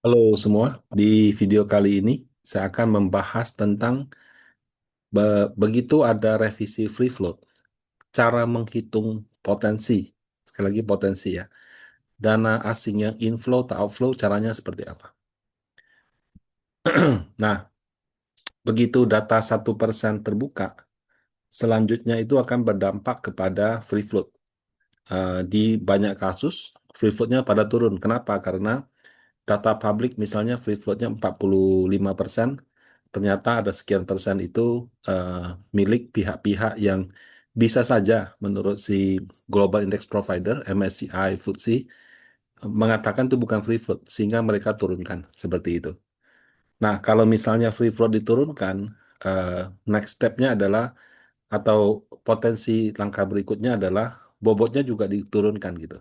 Halo semua, di video kali ini saya akan membahas tentang begitu ada revisi free float, cara menghitung potensi, sekali lagi potensi ya, dana asing yang inflow atau outflow caranya seperti apa. Nah, begitu data 1% terbuka, selanjutnya itu akan berdampak kepada free float. Di banyak kasus, free floatnya pada turun. Kenapa? Karena data publik misalnya free floatnya 45%, ternyata ada sekian persen itu eh, milik pihak-pihak yang bisa saja menurut si Global Index Provider, MSCI, FTSE, mengatakan itu bukan free float, sehingga mereka turunkan seperti itu. Nah, kalau misalnya free float diturunkan, eh, next step-nya adalah, atau potensi langkah berikutnya adalah bobotnya juga diturunkan gitu.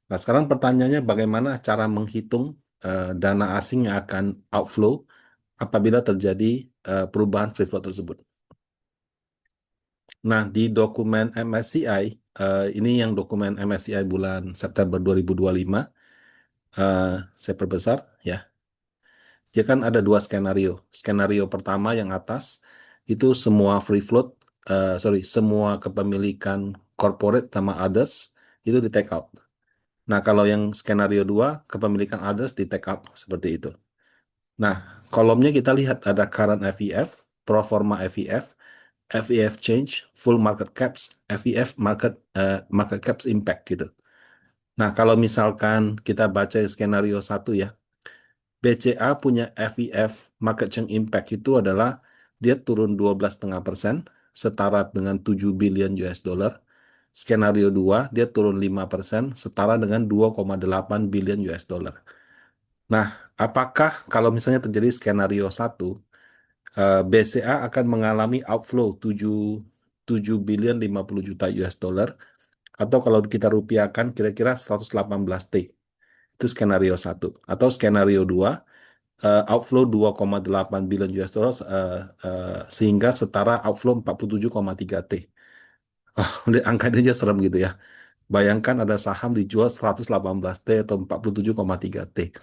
Nah, sekarang pertanyaannya bagaimana cara menghitung dana asing yang akan outflow apabila terjadi perubahan free float tersebut. Nah, di dokumen MSCI, ini yang dokumen MSCI bulan September 2025, eh, saya perbesar ya. Dia kan ada dua skenario. Skenario pertama yang atas itu semua free float, semua kepemilikan corporate sama others itu di take out. Nah, kalau yang skenario 2 kepemilikan others di take out seperti itu. Nah, kolomnya kita lihat ada current FEF, pro forma FEF, FEF change, full market caps, FEF market caps impact gitu. Nah, kalau misalkan kita baca skenario 1 ya, BCA punya FEF market change impact itu adalah dia turun 12,5%, setara dengan 7 billion US dollar. Skenario 2 dia turun 5%, setara dengan 2,8 billion US dollar. Nah, apakah kalau misalnya terjadi skenario 1, BCA akan mengalami outflow 7 billion 50 juta US dollar, atau kalau kita rupiahkan kira-kira 118 T. Itu skenario 1. Atau skenario 2, outflow 2,8 billion US dollar, sehingga setara outflow 47,3 T. Oh, angkanya aja serem gitu ya. Bayangkan ada saham dijual 118 T atau 47,3 T.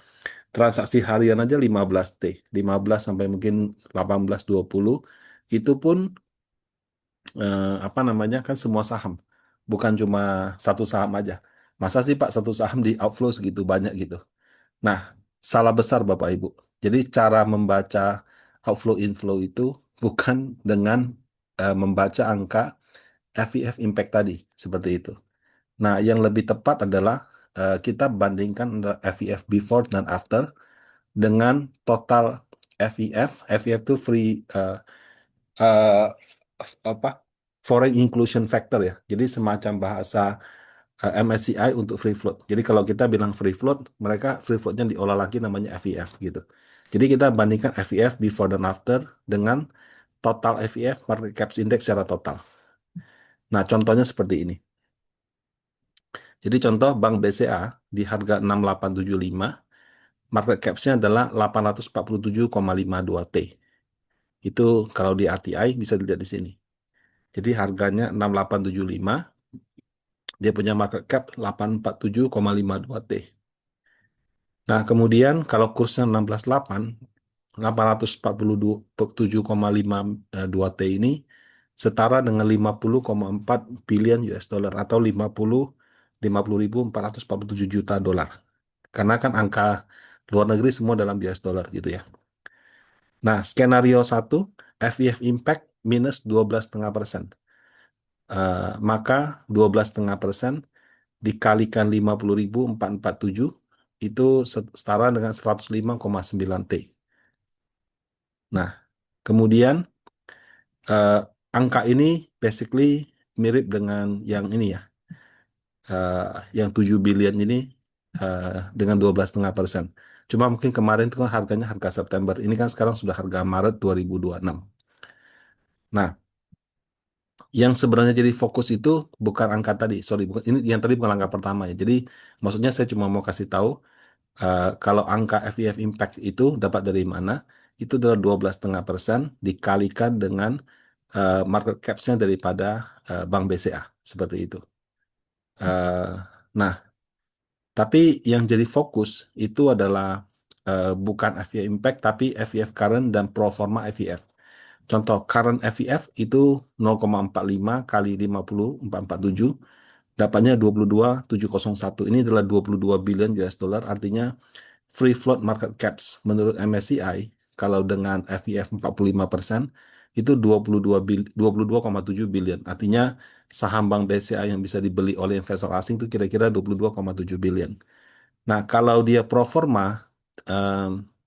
Transaksi harian aja 15 T, 15 sampai mungkin 18 20, itu pun apa namanya, kan semua saham, bukan cuma satu saham aja. Masa sih Pak satu saham di outflow segitu banyak gitu. Nah, salah besar Bapak Ibu. Jadi cara membaca outflow inflow itu bukan dengan membaca angka FEF impact tadi seperti itu. Nah, yang lebih tepat adalah kita bandingkan antara FEF before dan after dengan total FEF. FEF itu eh, apa, foreign inclusion factor ya. Jadi semacam bahasa MSCI untuk free float. Jadi kalau kita bilang free float, mereka free floatnya diolah lagi namanya FEF gitu. Jadi kita bandingkan FEF before dan after dengan total FEF market caps index secara total. Nah, contohnya seperti ini. Jadi contoh Bank BCA di harga 6875, market caps-nya adalah 847,52 T. Itu kalau di RTI bisa dilihat di sini. Jadi harganya 6875, dia punya market cap 847,52 T. Nah, kemudian kalau kursnya 16,8, 847,52 T ini setara dengan 50,4 billion US dollar atau 50 ribu 447 juta dolar. Karena kan angka luar negeri semua dalam US dollar gitu ya. Nah, skenario 1, FEF impact minus 12,5%. Maka 12,5% dikalikan 50.447 itu setara dengan 105,9 T. Nah, kemudian eh, angka ini basically mirip dengan yang ini ya, eh, yang 7 billion ini, dengan 12,5%. Cuma mungkin kemarin itu kan harganya harga September, ini kan sekarang sudah harga Maret 2026. Nah, yang sebenarnya jadi fokus itu bukan angka tadi, sorry, bukan ini yang tadi bukan angka pertama ya. Jadi maksudnya saya cuma mau kasih tahu, kalau angka FEF impact itu dapat dari mana? Itu adalah 12,5% dikalikan dengan market caps-nya daripada Bank BCA. Seperti itu. Eh, nah, tapi yang jadi fokus itu adalah bukan FVF Impact, tapi FVF Current dan Pro Forma FVF. Contoh, current FVF itu 0,45 kali 50,447, dapatnya 22,701. Ini adalah 22 billion US dollar, artinya free float market caps menurut MSCI, kalau dengan FVF 45%, itu 22,7 billion. Artinya saham Bank BCA yang bisa dibeli oleh investor asing itu kira-kira 22,7 billion. Nah, kalau dia pro forma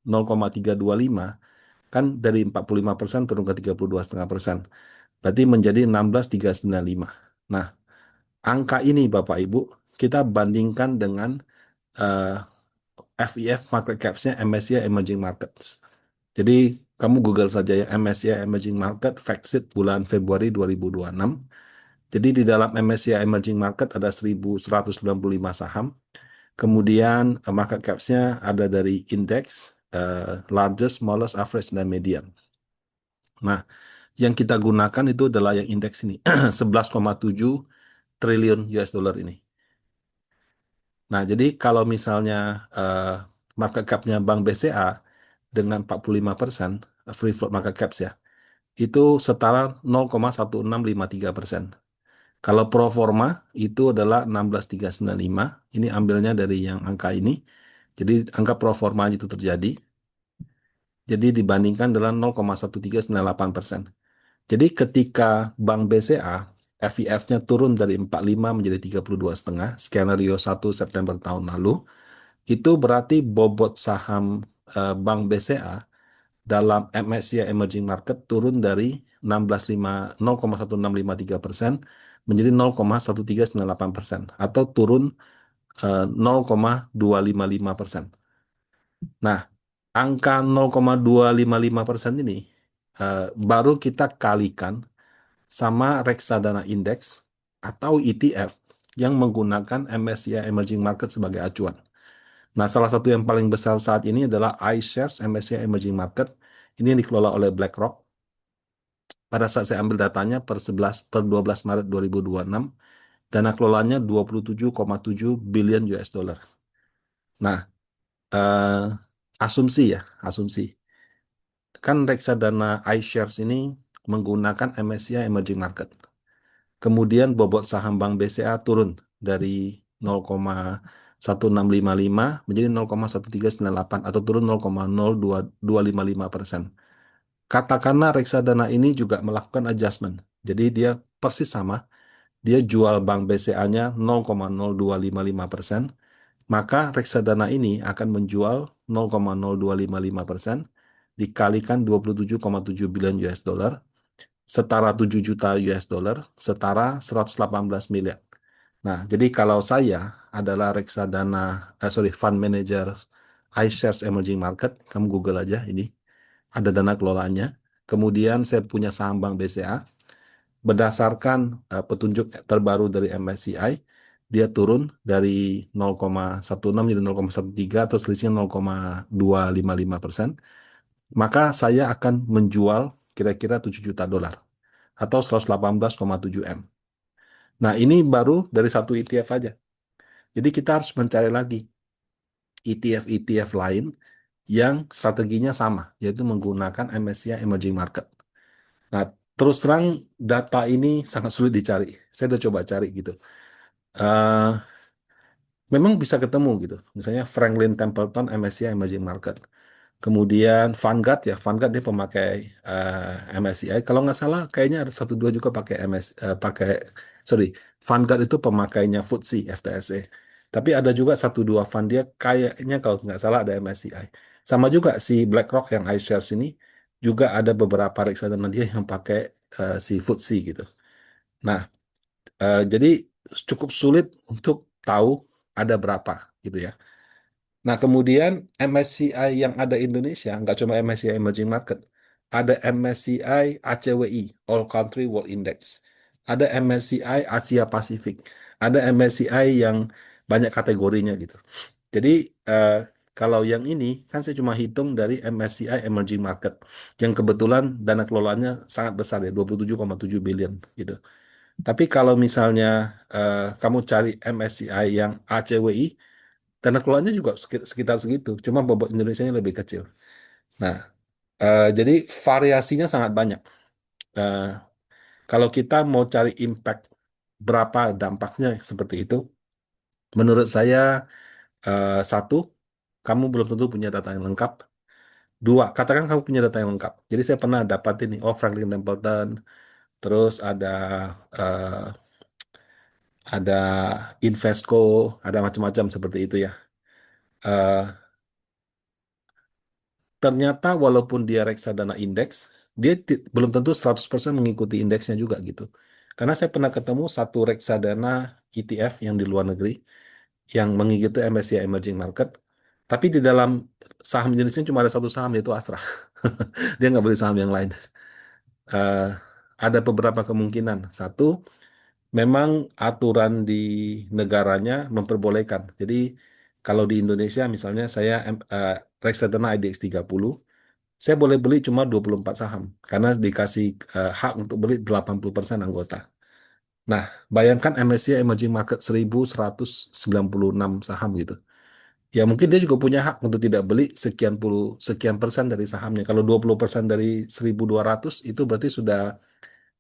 0,325, kan dari 45% turun ke 32,5%. Berarti menjadi 16,395. Nah, angka ini Bapak Ibu, kita bandingkan dengan eh, FEF market caps-nya MSCI Emerging Markets. Jadi kamu Google saja ya MSCI Emerging Market FactSet bulan Februari 2026. Jadi di dalam MSCI Emerging Market ada 1.195 saham. Kemudian market caps-nya ada dari indeks, largest, smallest, average, dan median. Nah, yang kita gunakan itu adalah yang indeks ini, 11,7 triliun US dollar ini. Nah, jadi kalau misalnya eh, market cap-nya Bank BCA dengan 45% free float market caps ya, itu setara 0,1653%. Kalau pro forma itu adalah 16,395. Ini ambilnya dari yang angka ini. Jadi angka pro forma itu terjadi. Jadi dibandingkan dengan 0,1398%. Jadi ketika Bank BCA FIF-nya turun dari 45 menjadi 32,5, skenario 1 September tahun lalu, itu berarti bobot saham Bank BCA dalam MSCI Emerging Market turun dari 0,1653% menjadi 0,1398% atau turun 0,255%. Nah, angka 0,255% ini baru kita kalikan sama reksadana indeks atau ETF yang menggunakan MSCI Emerging Market sebagai acuan. Nah, salah satu yang paling besar saat ini adalah iShares MSCI Emerging Market. Ini yang dikelola oleh BlackRock. Pada saat saya ambil datanya per 12 Maret 2026, dana kelolanya 27,7 billion US dollar. Nah, eh, asumsi ya, asumsi. Kan reksadana iShares ini menggunakan MSCI Emerging Market. Kemudian bobot saham Bank BCA turun dari 0,1655 menjadi 0,1398 atau turun 0,02255%. Katakanlah reksadana ini juga melakukan adjustment. Jadi dia persis sama, dia jual Bank BCA-nya 0,0255%, maka reksadana ini akan menjual 0,0255% dikalikan 27,7 billion US dollar setara 7 juta US dollar, setara 118 miliar. Nah, jadi kalau saya adalah fund manager iShares Emerging Market, kamu Google aja ini, ada dana kelolaannya. Kemudian saya punya saham Bank BCA, berdasarkan petunjuk terbaru dari MSCI, dia turun dari 0,16 menjadi 0,13 atau selisihnya 0,255%, maka saya akan menjual kira-kira 7 juta dolar atau 118,7 M. Nah, ini baru dari satu ETF aja. Jadi kita harus mencari lagi ETF-ETF lain yang strateginya sama, yaitu menggunakan MSCI Emerging Market. Nah, terus terang data ini sangat sulit dicari. Saya udah coba cari gitu. Eh, Memang bisa ketemu gitu. Misalnya Franklin Templeton MSCI Emerging Market. Kemudian Vanguard ya, Vanguard dia pemakai MSCI. Kalau nggak salah, kayaknya ada satu dua juga pakai sorry, Vanguard itu pemakainya FTSE, FTSE. Tapi ada juga satu dua fund dia kayaknya kalau nggak salah ada MSCI. Sama juga si BlackRock yang iShares ini juga ada beberapa reksadana dia yang pakai si FTSE gitu. Nah, jadi cukup sulit untuk tahu ada berapa gitu ya. Nah, kemudian MSCI yang ada Indonesia, nggak cuma MSCI Emerging Market, ada MSCI ACWI, All Country World Index, ada MSCI Asia Pasifik, ada MSCI yang banyak kategorinya gitu. Jadi, eh, kalau yang ini, kan saya cuma hitung dari MSCI Emerging Market, yang kebetulan dana kelolaannya sangat besar ya, 27,7 billion gitu. Tapi kalau misalnya kamu cari MSCI yang ACWI, Dana kelolanya juga sekitar segitu, cuma bobot Indonesia lebih kecil. Nah, jadi variasinya sangat banyak. Eh, Kalau kita mau cari impact berapa dampaknya seperti itu, menurut saya satu, kamu belum tentu punya data yang lengkap. Dua, katakan kamu punya data yang lengkap. Jadi saya pernah dapat ini, oh Franklin Templeton, terus eh, ada Invesco, ada macam-macam seperti itu ya. Eh, Ternyata walaupun dia reksadana indeks, dia belum tentu 100% mengikuti indeksnya juga gitu. Karena saya pernah ketemu satu reksadana ETF yang di luar negeri yang mengikuti MSCI Emerging Market, tapi di dalam saham Indonesia cuma ada satu saham yaitu Astra. Dia nggak beli saham yang lain. Eh, ada beberapa kemungkinan. Satu, memang aturan di negaranya memperbolehkan. Jadi kalau di Indonesia misalnya saya reksadana IDX 30, saya boleh beli cuma 24 saham karena dikasih hak untuk beli 80% anggota. Nah, bayangkan MSCI Emerging Market 1.196 saham gitu. Ya mungkin dia juga punya hak untuk tidak beli sekian persen dari sahamnya. Kalau 20% dari 1.200 itu berarti sudah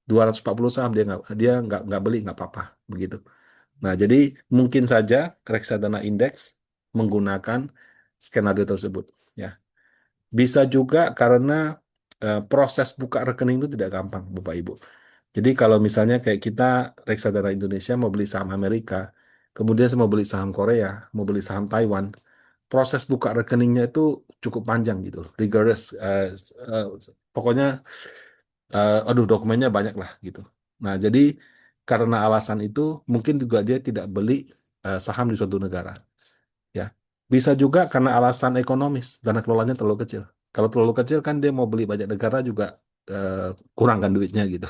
240 saham dia nggak beli nggak apa-apa begitu. Nah, jadi mungkin saja reksadana indeks menggunakan skenario tersebut ya. Bisa juga karena proses buka rekening itu tidak gampang, Bapak Ibu. Jadi kalau misalnya kayak kita reksadana Indonesia mau beli saham Amerika, kemudian saya mau beli saham Korea, mau beli saham Taiwan, proses buka rekeningnya itu cukup panjang gitu, rigorous. Eh, Pokoknya, aduh dokumennya banyak lah gitu. Nah, jadi karena alasan itu mungkin juga dia tidak beli saham di suatu negara. Ya, bisa juga karena alasan ekonomis, dana kelolanya terlalu kecil. Kalau terlalu kecil kan dia mau beli banyak negara juga eh, kurang kan duitnya gitu.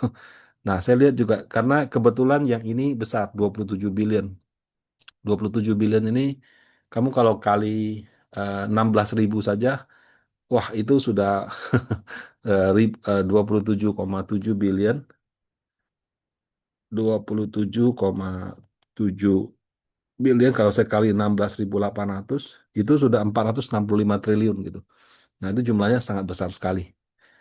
Nah, saya lihat juga karena kebetulan yang ini besar 27 billion. 27 billion ini kamu kalau kali 16.000 saja, wah itu sudah 27,7 billion, 27,7 billion kalau saya kali 16.800 itu sudah 465 triliun gitu. Nah, itu jumlahnya sangat besar sekali.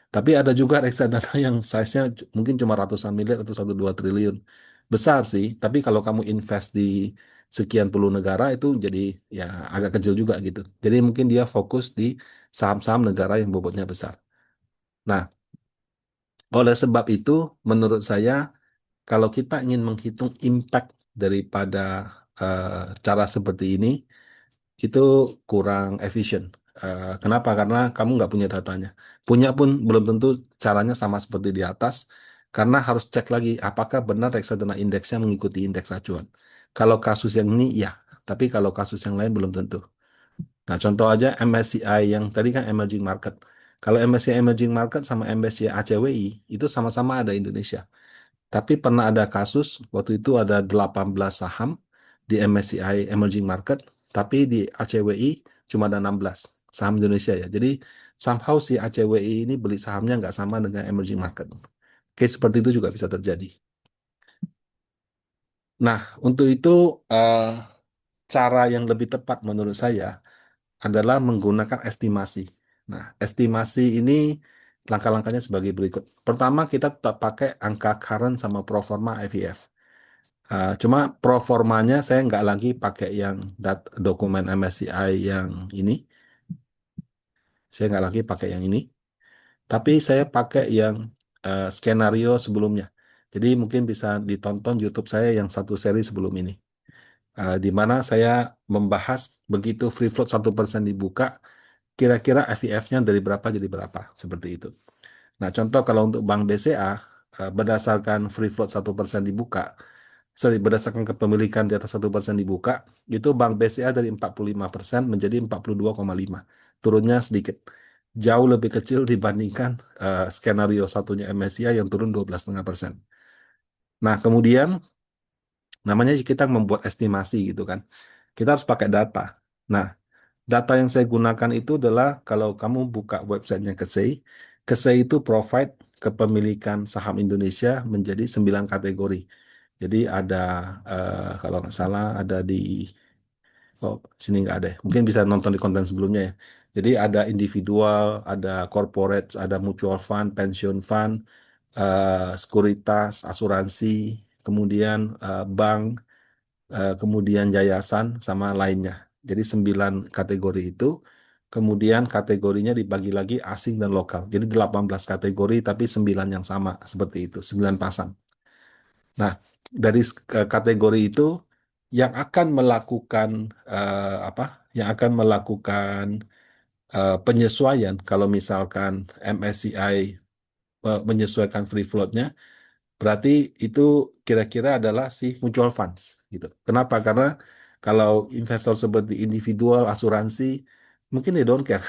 Tapi ada juga reksadana yang size-nya mungkin cuma ratusan miliar atau 1-2 triliun. Besar sih, tapi kalau kamu invest di sekian puluh negara itu jadi ya agak kecil juga gitu. Jadi mungkin dia fokus di saham-saham negara yang bobotnya besar. Nah, oleh sebab itu menurut saya kalau kita ingin menghitung impact daripada cara seperti ini, itu kurang efisien. Kenapa? Karena kamu nggak punya datanya. Punya pun belum tentu caranya sama seperti di atas, karena harus cek lagi apakah benar reksadana indeksnya mengikuti indeks acuan. Kalau kasus yang ini, ya. Tapi kalau kasus yang lain belum tentu. Nah, contoh aja MSCI yang tadi kan emerging market. Kalau MSCI emerging market sama MSCI ACWI, itu sama-sama ada Indonesia. Tapi pernah ada kasus, waktu itu ada 18 saham di MSCI Emerging Market, tapi di ACWI cuma ada 16 saham Indonesia ya. Jadi somehow si ACWI ini beli sahamnya nggak sama dengan Emerging Market. Case seperti itu juga bisa terjadi. Nah, untuk itu eh, cara yang lebih tepat menurut saya adalah menggunakan estimasi. Nah, estimasi ini langkah-langkahnya sebagai berikut. Pertama, kita tetap pakai angka current sama pro forma IVF. Cuma pro formanya saya nggak lagi pakai yang dokumen MSCI yang ini. Saya nggak lagi pakai yang ini. Tapi saya pakai yang skenario sebelumnya. Jadi mungkin bisa ditonton YouTube saya yang satu seri sebelum ini. Di mana saya membahas begitu free float 1% dibuka, kira-kira FIF-nya dari berapa jadi berapa. Seperti itu. Nah, contoh kalau untuk Bank BCA, berdasarkan free float 1% dibuka, berdasarkan kepemilikan di atas 1% dibuka, itu Bank BCA dari 45% menjadi 42,5. Turunnya sedikit. Jauh lebih kecil dibandingkan skenario satunya MSCI yang turun 12,5%. Nah, kemudian namanya kita membuat estimasi gitu kan. Kita harus pakai data. Nah, data yang saya gunakan itu adalah kalau kamu buka websitenya KSEI, KSEI itu provide kepemilikan saham Indonesia menjadi 9 kategori. Jadi ada kalau nggak salah ada di Oh, sini nggak ada ya. Mungkin bisa nonton di konten sebelumnya ya. Jadi ada individual, ada corporate, ada mutual fund, pension fund, sekuritas, asuransi, kemudian bank, kemudian yayasan, sama lainnya. Jadi 9 kategori itu, kemudian kategorinya dibagi lagi asing dan lokal. Jadi 18 kategori, tapi 9 yang sama, seperti itu, 9 pasang. Nah, dari kategori itu, yang akan melakukan apa? Yang akan melakukan penyesuaian, kalau misalkan MSCI menyesuaikan free floatnya, berarti itu kira-kira adalah si mutual funds gitu. Kenapa? Karena kalau investor seperti individual, asuransi, mungkin they don't care.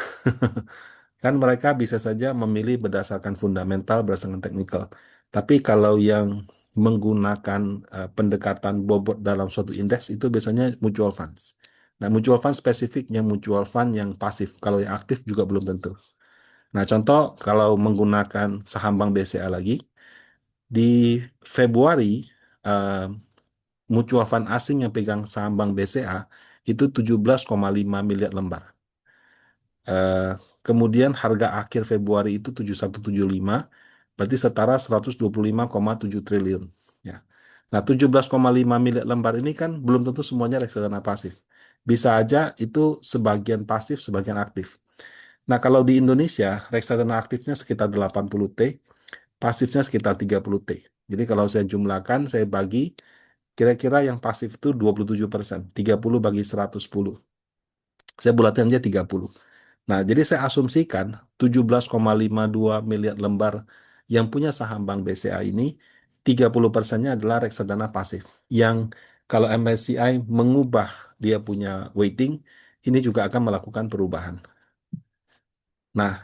Kan mereka bisa saja memilih berdasarkan fundamental, berdasarkan teknikal. Tapi kalau yang menggunakan pendekatan bobot dalam suatu indeks itu biasanya mutual funds. Nah, mutual fund spesifiknya mutual fund yang pasif. Kalau yang aktif juga belum tentu. Nah, contoh kalau menggunakan saham Bank BCA lagi, di Februari, eh, mutual fund asing yang pegang saham Bank BCA itu 17,5 miliar lembar. Eh, Kemudian harga akhir Februari itu 7175, berarti setara 125,7 triliun. Ya. Nah, 17,5 miliar lembar ini kan belum tentu semuanya reksadana pasif. Bisa aja itu sebagian pasif, sebagian aktif. Nah, kalau di Indonesia, reksadana aktifnya sekitar 80 T, pasifnya sekitar 30 T. Jadi kalau saya jumlahkan, saya bagi, kira-kira yang pasif itu 27%. 30 bagi 110. Saya bulatkan aja 30. Nah, jadi saya asumsikan 17,52 miliar lembar yang punya saham Bank BCA ini, 30%-nya adalah reksadana pasif. Yang kalau MSCI mengubah dia punya weighting, ini juga akan melakukan perubahan. Nah,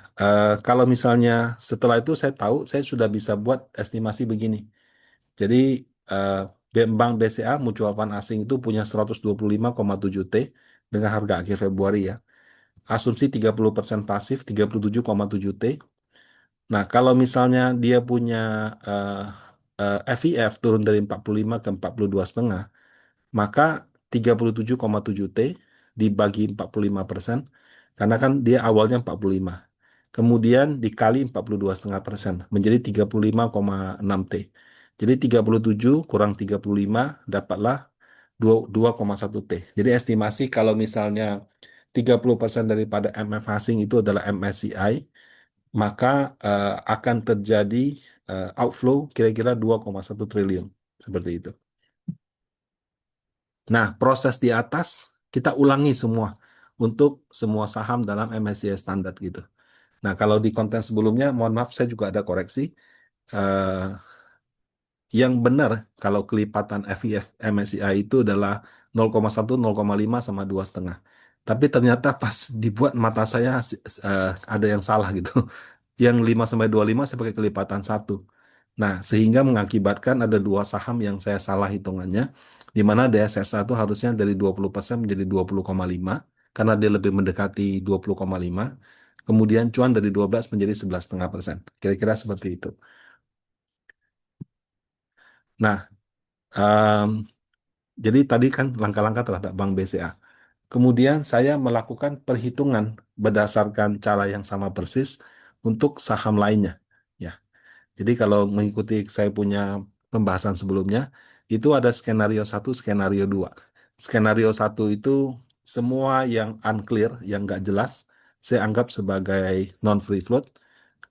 kalau misalnya setelah itu saya tahu, saya sudah bisa buat estimasi begini. Jadi, Bank BCA mutual fund asing itu punya 125,7 T dengan harga akhir Februari ya. Asumsi 30% pasif, 37,7 T. Nah, kalau misalnya dia punya FIF turun dari 45 ke 42,5, maka 37,7 T dibagi 45%, karena kan dia awalnya 45. Kemudian dikali 42,5%, menjadi 35,6 T. Jadi 37 kurang 35, dapatlah 2,1 T. Jadi estimasi kalau misalnya 30% daripada MF asing itu adalah MSCI, maka akan terjadi outflow kira-kira 2,1 triliun. Seperti itu. Nah, proses di atas kita ulangi semua untuk semua saham dalam MSCI standar gitu. Nah, kalau di konten sebelumnya, mohon maaf saya juga ada koreksi. Eh, yang benar kalau kelipatan FIF MSCI itu adalah 0,1, 0,5 sama 2,5. Tapi ternyata pas dibuat mata saya ada yang salah gitu. Yang 5 sampai 25 saya pakai kelipatan satu. Nah, sehingga mengakibatkan ada dua saham yang saya salah hitungannya, di mana DSSA itu harusnya dari 20% menjadi 20,5, karena dia lebih mendekati 20,5. Kemudian cuan dari 12 menjadi 11,5%. Kira-kira seperti itu. Nah, em, jadi tadi kan langkah-langkah terhadap Bank BCA. Kemudian saya melakukan perhitungan berdasarkan cara yang sama persis untuk saham lainnya. Ya. Jadi kalau mengikuti saya punya pembahasan sebelumnya, itu ada skenario satu, skenario dua. Skenario satu itu semua yang unclear, yang nggak jelas, saya anggap sebagai non-free float.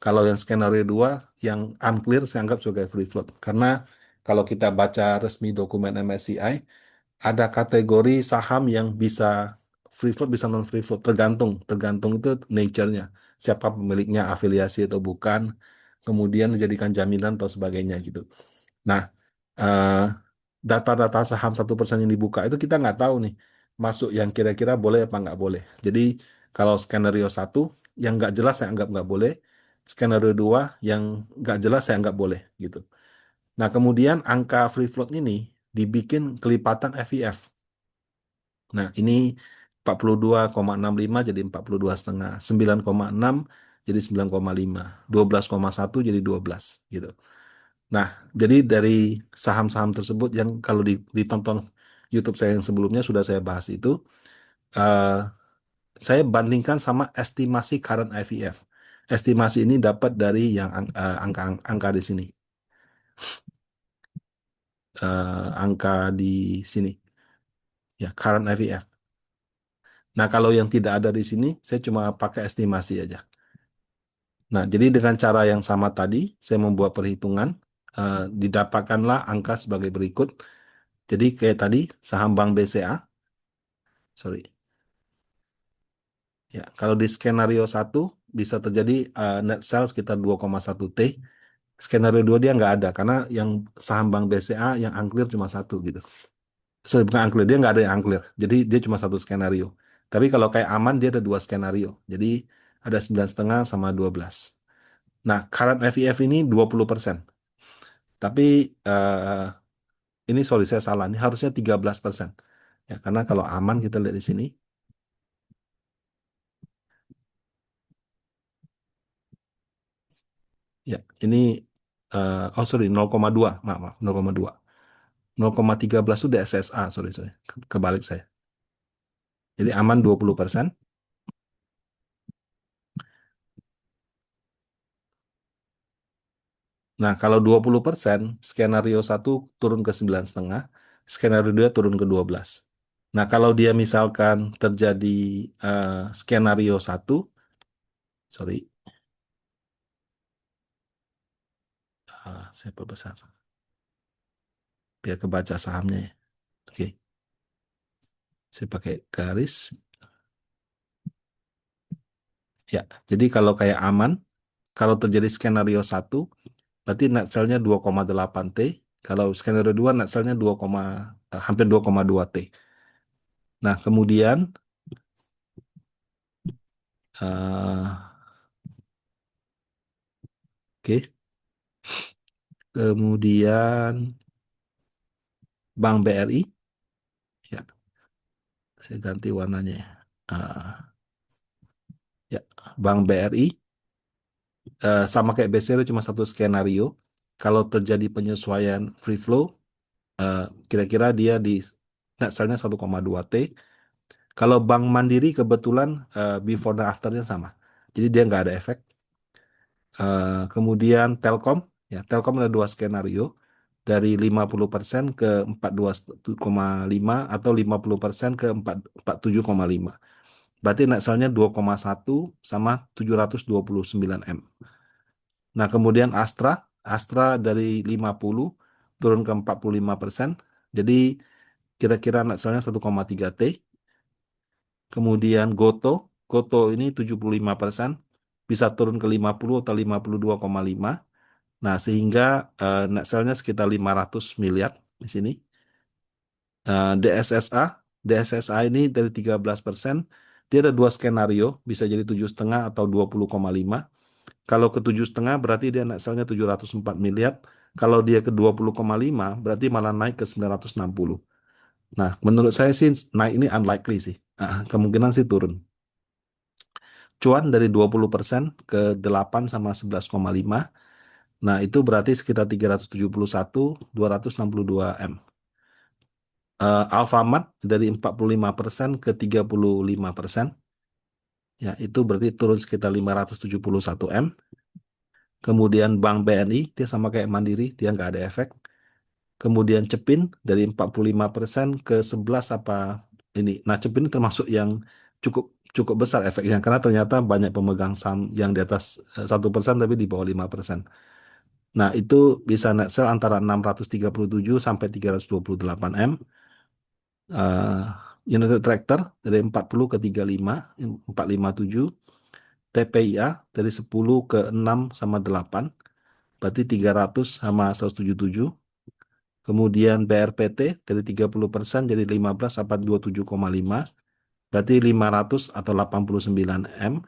Kalau yang skenario dua, yang unclear, saya anggap sebagai free float. Karena kalau kita baca resmi dokumen MSCI, ada kategori saham yang bisa free float, bisa non free float, tergantung tergantung itu nature-nya, siapa pemiliknya, afiliasi atau bukan, kemudian dijadikan jaminan atau sebagainya gitu. Nah, eh, data-data saham 1% yang dibuka itu kita nggak tahu nih masuk yang kira-kira boleh apa nggak boleh. Jadi kalau skenario satu yang nggak jelas saya anggap nggak boleh, skenario dua yang nggak jelas saya anggap boleh gitu. Nah, kemudian angka free float ini dibikin kelipatan FIF. Nah, ini 42,65 jadi 42,5, 9,6 jadi 9,5, 12,1 jadi 12 gitu. Nah, jadi dari saham-saham tersebut yang kalau ditonton YouTube saya yang sebelumnya sudah saya bahas itu, eh, saya bandingkan sama estimasi current IVF. Estimasi ini dapat dari yang angka di sini. Angka di sini. Ya, current IVF. Nah, kalau yang tidak ada di sini, saya cuma pakai estimasi aja. Nah, jadi dengan cara yang sama tadi, saya membuat perhitungan, didapatkanlah angka sebagai berikut. Jadi kayak tadi, saham Bank BCA, sorry, ya, kalau di skenario satu bisa terjadi net sales sekitar 2,1 T. Skenario 2 dia nggak ada, karena yang saham Bank BCA yang unclear cuma satu gitu. Sorry, bukan unclear, dia nggak ada yang unclear. Jadi dia cuma satu skenario. Tapi kalau kayak aman, dia ada dua skenario. Jadi ada 9,5 sama 12. Nah, current FEF ini 20%. Tapi ini sorry saya salah. Ini harusnya 13%. Ya, karena kalau aman kita lihat di sini. Ya, ini oh sorry 0,2. Maaf, maaf 0,2. 0,13 itu DSSA, sorry, sorry. Kebalik saya. Jadi aman 20%. Nah, kalau 20%, skenario satu turun ke 9,5, skenario 2 turun ke 12. Nah, kalau dia misalkan terjadi skenario satu, sorry, saya perbesar, biar kebaca sahamnya ya. Oke, saya pakai garis. Ya, jadi kalau kayak aman, kalau terjadi skenario satu, berarti net sell-nya 2,8 T. Kalau skenario 2, net sell-nya hampir 2,2 T. Nah, kemudian, eh, oke, kemudian Bank BRI, ya, saya ganti warnanya ya. Ya, Bank BRI, sama kayak BCR cuma satu skenario. Kalau terjadi penyesuaian free flow, eh, kira-kira dia di net sell-nya 1,2 T. Kalau Bank Mandiri kebetulan before dan after-nya sama. Jadi dia nggak ada efek. Kemudian Telkom, ya Telkom ada dua skenario. Dari 50% ke 42,5 atau 50% ke 47,5. Berarti net sell-nya 2,1 sama 729 M. Nah, kemudian Astra, Astra dari 50 turun ke 45%. Jadi kira-kira net sell-nya 1,3 T. Kemudian Goto, Goto ini 75% bisa turun ke 50 atau 52,5. Nah, sehingga net sell-nya sekitar 500 miliar di sini. DSSA, DSSA ini dari 13%, dia ada dua skenario, bisa jadi 7,5 atau 20,5. Kalau ke 7,5 berarti dia net sell-nya 704 miliar. Kalau dia ke 20,5 berarti malah naik ke 960. Nah, menurut saya sih naik ini unlikely sih. Kemungkinan sih turun. Cuan dari 20% ke 8 sama 11,5. Nah, itu berarti sekitar 371, 262 M. Alfamart dari 45% ke 35%. Ya, itu berarti turun sekitar 571 M. Kemudian Bank BNI, dia sama kayak Mandiri, dia nggak ada efek. Kemudian Cepin dari 45% ke 11 apa ini. Nah, Cepin ini termasuk yang cukup cukup besar efeknya karena ternyata banyak pemegang saham yang di atas 1% tapi di bawah 5%. Nah, itu bisa net sell antara 637 sampai 328 M. Eh, United Tractor dari 40 ke 35, 457. TPIA dari 10 ke 6 sama 8, berarti 300 sama 177. Kemudian BRPT dari 30% jadi 15 sampai 27,5, berarti 500 atau 89 M.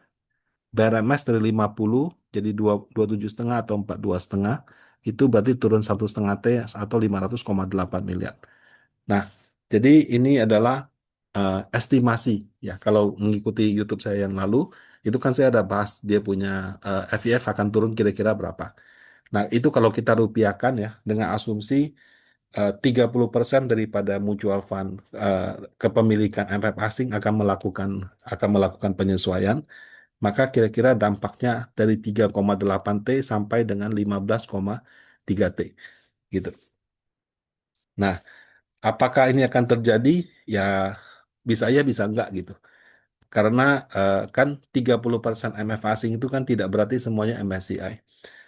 BRMS dari 50 jadi 27,5 atau 42,5, itu berarti turun 1,5 T atau 500,8 miliar. Nah, jadi ini adalah estimasi ya. Kalau mengikuti YouTube saya yang lalu, itu kan saya ada bahas dia punya FIF akan turun kira-kira berapa. Nah, itu kalau kita rupiahkan ya dengan asumsi 30% daripada mutual fund kepemilikan MF asing akan melakukan penyesuaian, maka kira-kira dampaknya dari 3,8 T sampai dengan 15,3 T gitu. Nah, apakah ini akan terjadi? Ya bisa ya bisa enggak gitu. Karena kan 30% MF asing itu kan tidak berarti semuanya MSCI.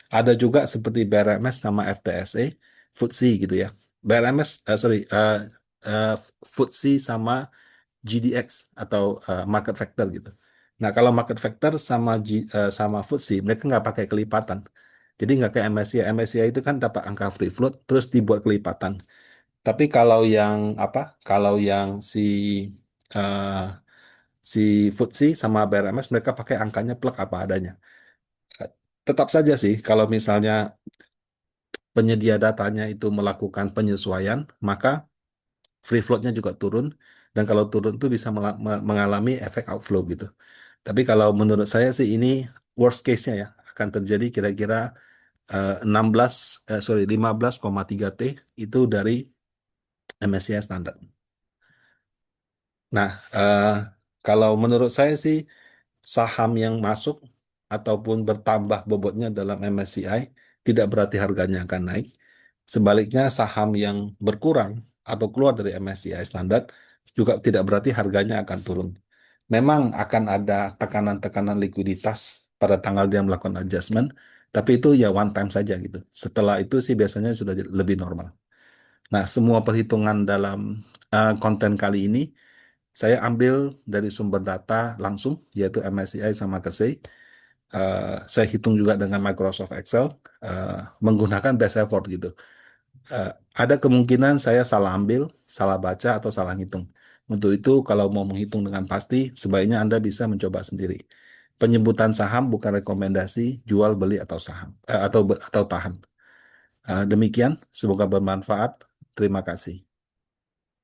Ada juga seperti BRMS sama FTSE, FTSE gitu ya. BRMS, FTSE sama GDX atau market factor gitu. Nah, kalau market factor sama sama FTSE, mereka nggak pakai kelipatan. Jadi nggak kayak MSCI. MSCI itu kan dapat angka free float, terus dibuat kelipatan. Tapi kalau yang apa? Kalau yang eh, si FTSE sama BRMS mereka pakai angkanya plek apa adanya. Eh, Tetap saja sih kalau misalnya penyedia datanya itu melakukan penyesuaian, maka free floatnya juga turun. Dan kalau turun itu bisa mengalami efek outflow gitu. Tapi kalau menurut saya sih ini worst case-nya ya akan terjadi kira-kira 15,3 T itu dari MSCI standar. Nah, kalau menurut saya sih saham yang masuk ataupun bertambah bobotnya dalam MSCI tidak berarti harganya akan naik. Sebaliknya saham yang berkurang atau keluar dari MSCI standar juga tidak berarti harganya akan turun. Memang akan ada tekanan-tekanan likuiditas pada tanggal dia melakukan adjustment, tapi itu ya one time saja gitu. Setelah itu sih biasanya sudah lebih normal. Nah, semua perhitungan dalam konten kali ini saya ambil dari sumber data langsung, yaitu MSCI sama KSEI. Saya hitung juga dengan Microsoft Excel, eh, menggunakan best effort gitu. Eh, ada kemungkinan saya salah ambil, salah baca, atau salah hitung. Untuk itu, kalau mau menghitung dengan pasti, sebaiknya Anda bisa mencoba sendiri. Penyebutan saham bukan rekomendasi jual beli atau saham atau tahan. Demikian, semoga bermanfaat. Terima kasih.